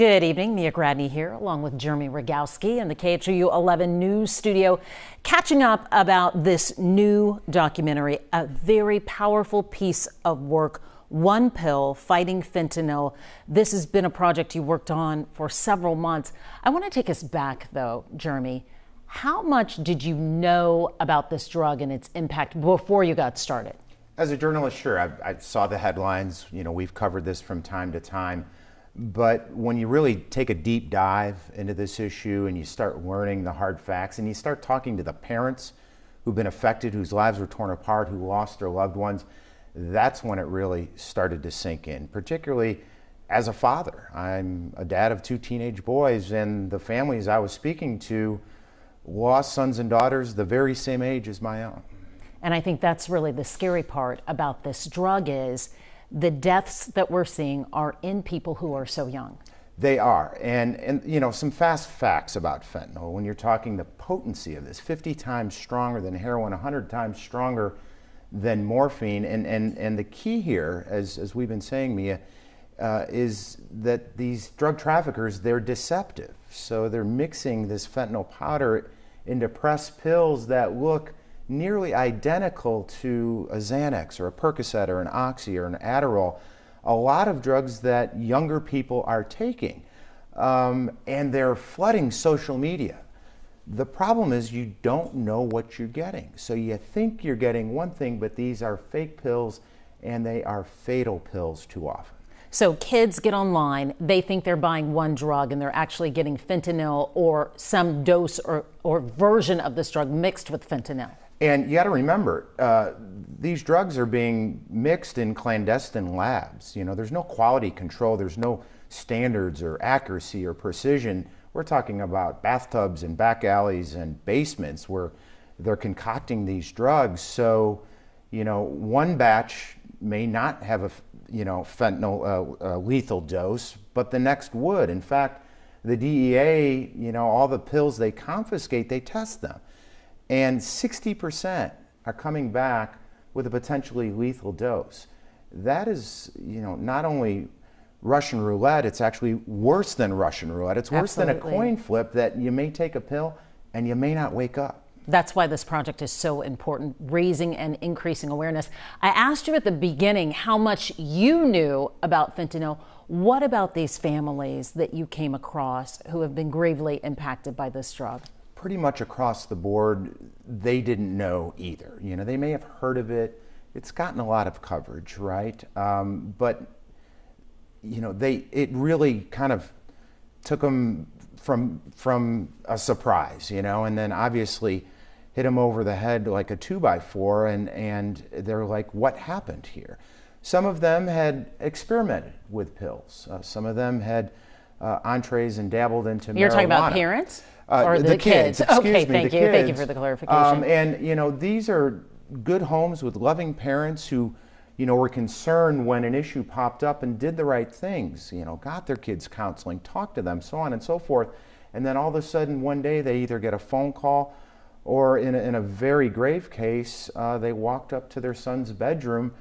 Good evening, Mia Gradney here, along with Jeremy Rogowski in the KHOU 11 News Studio, catching up about this new documentary, a very powerful piece of work, One Pill, Fighting Fentanyl. This has been a project you worked on for several months. I want to take us back, though, Jeremy. How much did you know about this drug and its impact before you got started? As a journalist, sure, I saw the headlines. You know, we've covered this from time to time. But when you really take a deep dive into this issue and you start learning the hard facts and you start talking to the parents who've been affected, whose lives were torn apart, who lost their loved ones, that's when it really started to sink in, particularly as a father. I'm a dad of two teenage boys, and the families I was speaking to lost sons and daughters the very same age as my own. And I think that's really the scary part about this drug is the deaths that we're seeing are in people who are so young. They are. And you know, some fast facts about fentanyl. When you're talking the potency of this, 50 times stronger than heroin, 100 times stronger than morphine. And the key here, as we've been saying, Mia, is that these drug traffickers, they're deceptive. So they're mixing this fentanyl powder into pressed pills that look nearly identical to a Xanax or a Percocet or an Oxy or an Adderall, a lot of drugs that younger people are taking. And they're flooding social media. The problem is you don't know what you're getting. So you think you're getting one thing, but these are fake pills, and they are fatal pills too often. So kids get online, they think they're buying one drug, and they're actually getting fentanyl or some dose or version of this drug mixed with fentanyl. And you got to remember, these drugs are being mixed in clandestine labs. You know, there's no quality control, there's no standards or accuracy or precision. We're talking about bathtubs and back alleys and basements where they're concocting these drugs. So, you know, one batch may not have a, fentanyl lethal dose, but the next would. In fact, the DEA, all the pills they confiscate, they test them. And 60% are coming back with a potentially lethal dose. That is, not only Russian roulette, it's actually worse than Russian roulette. It's worse than a coin flip that you may take a pill and you may not wake up. That's why this project is so important, raising and increasing awareness. I asked you at the beginning how much you knew about fentanyl. What about these families that you came across who have been gravely impacted by this drug? Pretty much across the board, they didn't know either. They may have heard of it. It's gotten a lot of coverage, right? But it really kind of took them from a surprise, and then obviously hit them over the head like a 2x4, and they're like, what happened here? Some of them had experimented with pills. Some of them had entrees and dabbled into marijuana. You're talking about parents? Or the kids. Okay, thank you. Thank you for the clarification. And these are good homes with loving parents who, were concerned when an issue popped up and did the right things, got their kids counseling, talked to them, so on and so forth. And then all of a sudden, one day, they either get a phone call or in a very grave case, they walked up to their son's bedroom,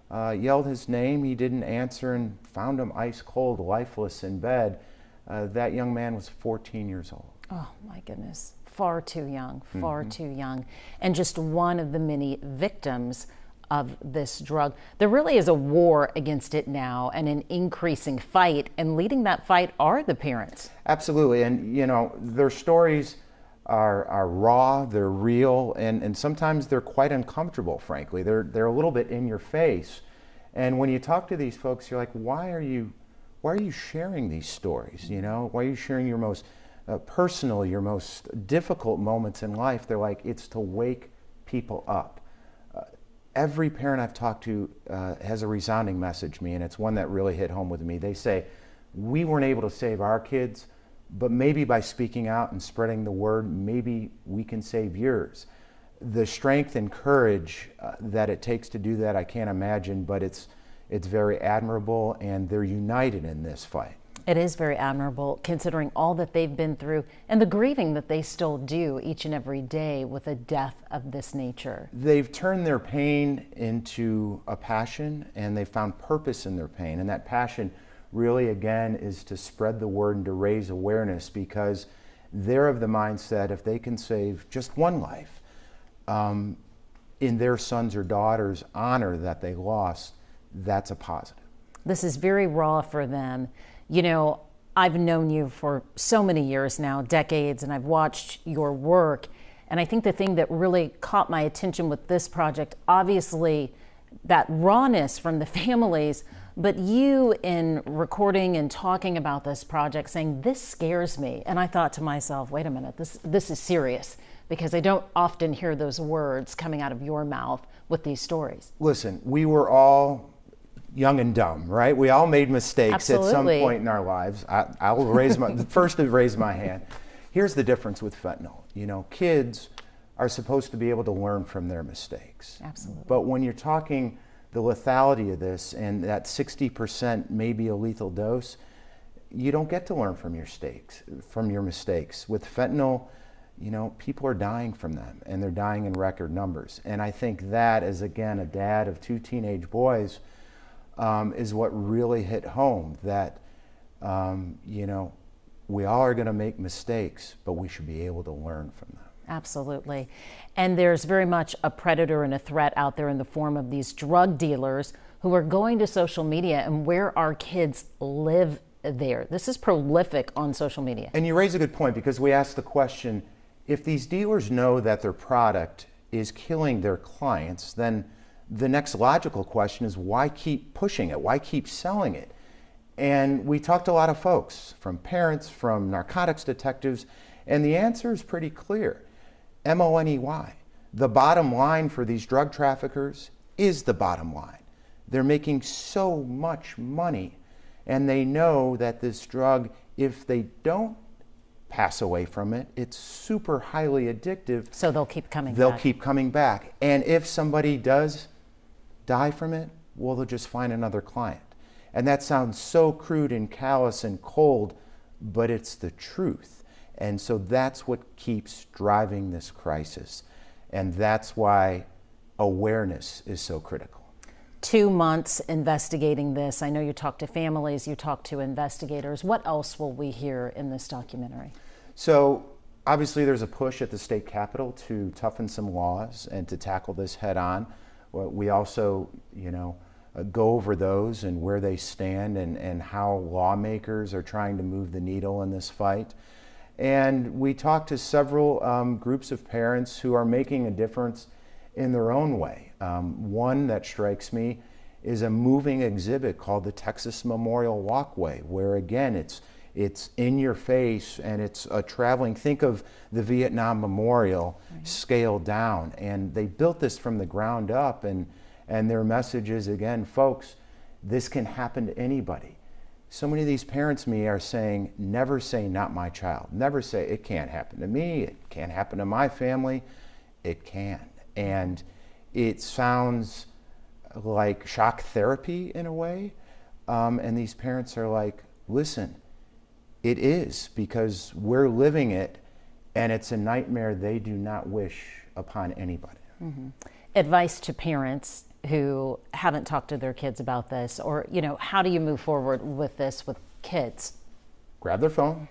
yelled his name, he didn't answer, and found him ice cold, lifeless in bed. That young man was 14 years old. Oh my goodness, far too young, far too young. And just one of the many victims of this drug. There really is a war against it now and an increasing fight, and leading that fight are the parents. Absolutely, and their stories are raw, they're real, and sometimes they're quite uncomfortable, frankly. They're a little bit in your face. And when you talk to these folks, you're like, why are you sharing these stories? Why are you sharing your most personal, your most difficult moments in life? They're like, it's to wake people up. Every parent I've talked to has a resounding message, me, and it's one that really hit home with me. They say, we weren't able to save our kids, but maybe by speaking out and spreading the word, maybe we can save yours. The strength and courage that it takes to do that, I can't imagine, but it's very admirable, and they're united in this fight. It is very admirable, considering all that they've been through and the grieving that they still do each and every day with a death of this nature. They've turned their pain into a passion, and they've found purpose in their pain, and that passion really, again, is to spread the word and to raise awareness, because they're of the mindset if they can save just one life in their son's or daughter's honor that they lost, that's a positive. This is very raw for them. You know, I've known you for so many years now, decades, and I've watched your work. And I think the thing that really caught my attention with this project, obviously that rawness from the families, but you in recording and talking about this project saying, this scares me. And I thought to myself, wait a minute, this is serious, because I don't often hear those words coming out of your mouth with these stories. Listen, we were all young and dumb, right? We all made mistakes Absolutely. At some point in our lives. I will raise the first to raise my hand. Here's the difference with fentanyl. You know, kids are supposed to be able to learn from their mistakes. Absolutely. But when you're talking the lethality of this and that 60% may be a lethal dose, you don't get to learn from your mistakes. With fentanyl, you know, people are dying from them, and they're dying in record numbers. And I think that, as again a dad of 2 teenage boys, is what really hit home, that you know, we all are going to make mistakes, but we should be able to learn from them. Absolutely. And there's very much a predator and a threat out there in the form of these drug dealers who are going to social media and where our kids live there. This is prolific on social media. And you raise a good point, because we ask the question, if these dealers know that their product is killing their clients, then the next logical question is, why keep pushing it? Why keep selling it? And we talked to a lot of folks, from parents, from narcotics detectives, and the answer is pretty clear. MONEY. The bottom line for these drug traffickers is the bottom line. They're making so much money, and they know that this drug, if they don't pass away from it, it's super highly addictive. So they'll keep coming back. They'll keep coming back. And if somebody does die from it, well, they'll just find another client. And that sounds so crude and callous and cold, but it's the truth. And so that's what keeps driving this crisis. And that's why awareness is so critical. 2 months investigating this. I know you talk to families, you talk to investigators. What else will we hear in this documentary? So obviously there's a push at the state capitol to toughen some laws and to tackle this head on. We also, you know, go over those and where they stand, and how lawmakers are trying to move the needle in this fight. And we talked to several groups of parents who are making a difference in their own way. One that strikes me is a moving exhibit called the Texas Memorial Walkway, where again it's in your face, and it's a traveling, think of the Vietnam Memorial scaled down, and they built this from the ground up, and their message is, again, folks, this can happen to anybody. So many of these parents to me are saying, never say not my child. Never say it can't happen to me, it can't happen to my family. It can. And it sounds like shock therapy in a way. And these parents are like, listen, it is, because we're living it, and it's a nightmare they do not wish upon anybody. Mm-hmm. Advice to parents who haven't talked to their kids about this, or, you know, how do you move forward with this with kids? Grab their phone,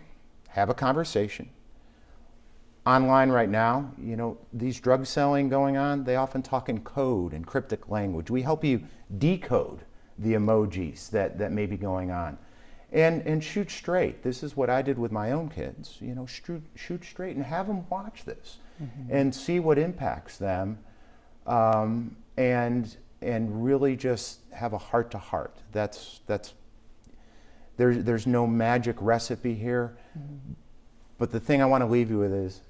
have a conversation. Online right now, you know, these drug selling going on, they often talk in code and cryptic language. We help you decode the emojis that may be going on. And shoot straight. This is what I did with my own kids. You know, shoot straight and have them watch this and see what impacts them. And really just have a heart to heart. There's no magic recipe here. But the thing I want to leave you with is,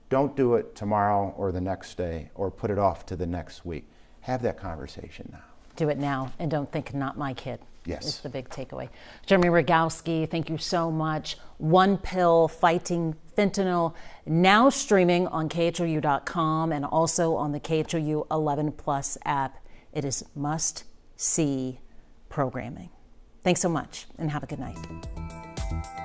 don't do it tomorrow or the next day, or put it off to the next week. Have that conversation now. Do it now, and don't think not my kid. Yes. Is the big takeaway. Jeremy Rogowski, thank you so much. One Pill, Fighting Fentanyl, now streaming on KHOU.com and also on the KHOU 11 Plus app. It is must-see programming. Thanks so much, and have a good night.